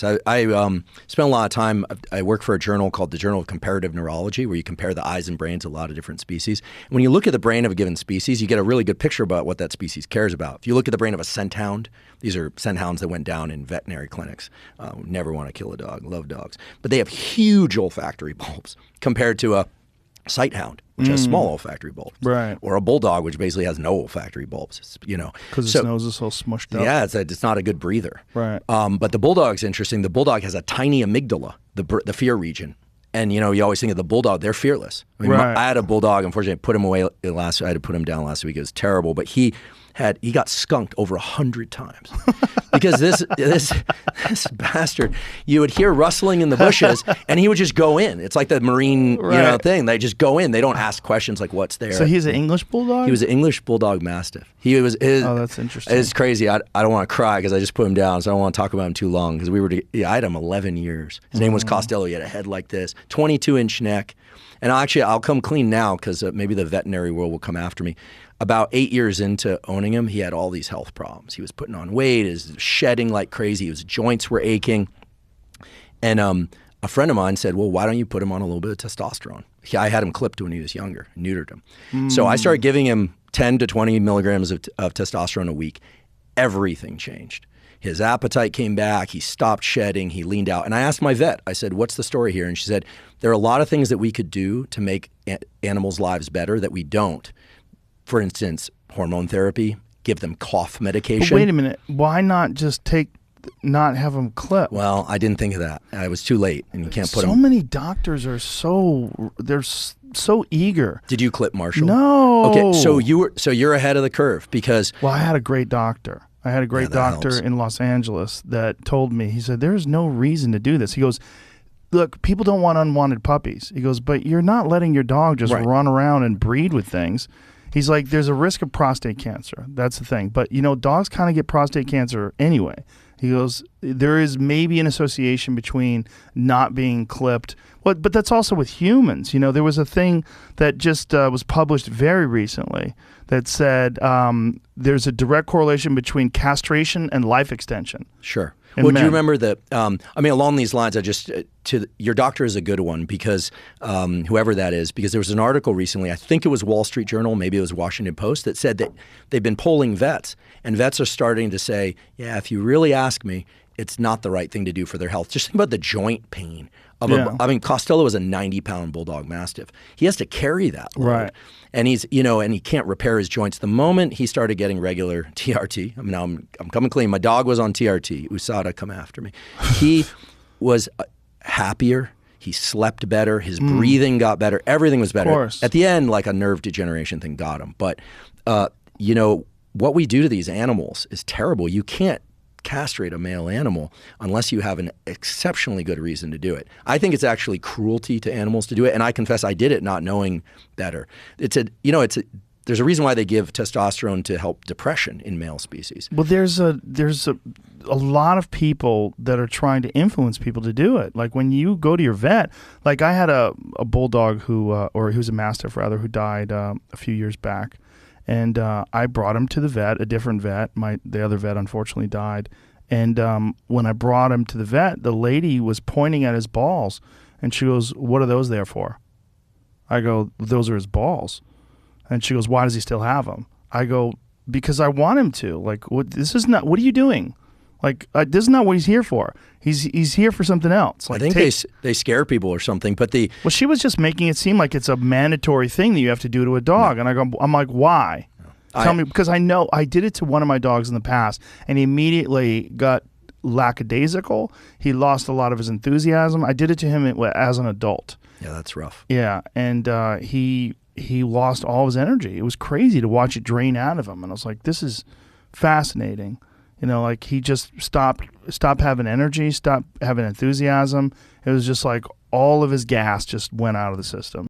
So I spent a lot of time. I work for a journal called the Journal of Comparative Neurology, where you compare the eyes and brains of a lot of different species. And when you look at the brain of a given species, you get a really good picture about what that species cares about. If you look at the brain of a scent hound, these are scent hounds that went down in veterinary clinics. Never want to kill a dog, love dogs. But they have huge olfactory bulbs compared to a sight hound, which has small olfactory bulbs. Right. Or a bulldog, which basically has no olfactory bulbs, Because its nose is so smushed up. Yeah, it's not a good breather. Right. But the bulldog's interesting. The bulldog has a tiny amygdala, the fear region. And, you always think of the bulldog, they're fearless. I mean, Right. I had a bulldog, unfortunately, I put him away I had to put him down last week. It was terrible. But he got skunked over 100 times. Because this bastard, you would hear rustling in the bushes, and he would just go in. It's like the Marine thing. They just go in. They don't ask questions like, what's there? So he's an English bulldog? He was an English bulldog mastiff. Oh, that's interesting. It's crazy. I don't want to cry because I just put him down, so I don't want to talk about him too long because I had him 11 years. His name was Costello. He had a head like this, 22-inch neck. And I'll come clean now because maybe the veterinary world will come after me. About 8 years into owning him, he had all these health problems. He was putting on weight, his shedding like crazy, his joints were aching. And a friend of mine said, well, why don't you put him on a little bit of testosterone? I had him clipped when he was younger, neutered him. So I started giving him 10 to 20 milligrams of testosterone a week. Everything changed. His appetite came back. He stopped shedding. He leaned out. And I asked my vet, I said, what's the story here? And she said, there are a lot of things that we could do to make animals' lives better that we don't. For instance, hormone therapy, give them cough medication. But wait a minute. Why not just not have them clipped? Well, I didn't think of that. I was too late, and you can't put them. So many doctors are they're so eager. Did you clip Marshall? No. Okay, so you're ahead of the curve because. Well, I had a great doctor. I had a great doctor helps. in Los Angeles that told me, he said, there's no reason to do this. He goes, look, people don't want unwanted puppies. He goes, but you're not letting your dog just run around and breed with things. He's like, there's a risk of prostate cancer. That's the thing. But, dogs kind of get prostate cancer anyway. He goes, there is maybe an association between not being clipped. But that's also with humans. There was a thing that just was published very recently that said there's a direct correlation between castration and life extension. Sure. Well, do you remember that? Along these lines, your doctor is a good one because whoever that is, because there was an article recently, I think it was Wall Street Journal, maybe it was Washington Post, that said that they've been polling vets, and vets are starting to say, yeah, if you really ask me, it's not the right thing to do for their health. Just think about the joint pain. Costello is a 90-pound bulldog mastiff. He has to carry that load. Right. And he's, and he can't repair his joints. The moment he started getting regular TRT, I'm coming clean. My dog was on TRT. USADA, come after me. He was happier. He slept better. His breathing got better. Everything was better. Of course. At the end, like a nerve degeneration thing got him. But, what we do to these animals is terrible. You can't castrate a male animal unless you have an exceptionally good reason to do it. I think it's actually cruelty to animals to do it, and I confess I did it not knowing better. There's a reason why they give testosterone to help depression in male species. Well, there's a lot of people that are trying to influence people to do it. Like when you go to your vet, like I had a bulldog who was a mastiff rather, who died a few years back. And I brought him to the vet, a different vet. The other vet unfortunately died. And when I brought him to the vet, the lady was pointing at his balls. And she goes, what are those there for? I go, those are his balls. And she goes, why does he still have them? I go, because I want him to. Like, what are you doing? Like, this is not what he's here for. He's here for something else. Like, I think they scare people or something. But well, she was just making it seem like it's a mandatory thing that you have to do to a dog. No. And I'm like, why? No. Tell me, because I know I did it to one of my dogs in the past, and he immediately got lackadaisical. He lost a lot of his enthusiasm. I did it to him as an adult. Yeah, that's rough. Yeah, and he lost all of his energy. It was crazy to watch it drain out of him, and I was like, this is fascinating. Like he just stopped having energy, stopped having enthusiasm. It was just like all of his gas just went out of the system.